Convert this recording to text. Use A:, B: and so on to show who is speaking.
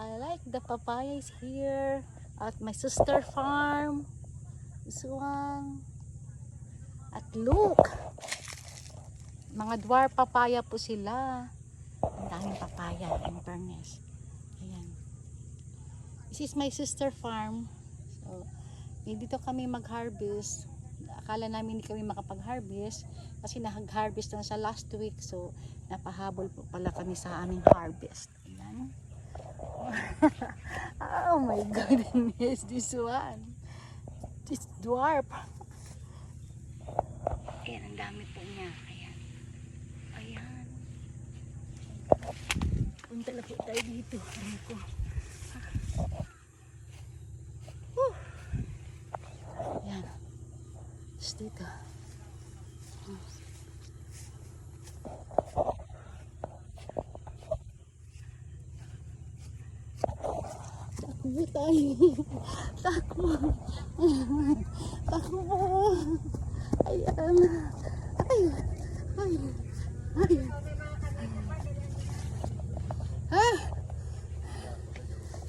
A: I like the papayas here at my sister farm. This one. At look, mga dwarf papaya po sila. Ang daming papaya in fairness. Ayan. This is my sister farm. So, dito kami mag-harvest. Akala namin hindi kami makapag-harvest kasi nag-harvest na sa last week. So, napahabol po pala kami sa aming harvest. Ayan. Oh my goodness, this one. This dwarf. Ayan, ang dami po niya. Ayan. Ayan. Punta na po tayo dito. Ayan ko. Ayan. Just dito. Takbo tayo. Takbo. Takbo. Ayan. Ay. Ay. Ay.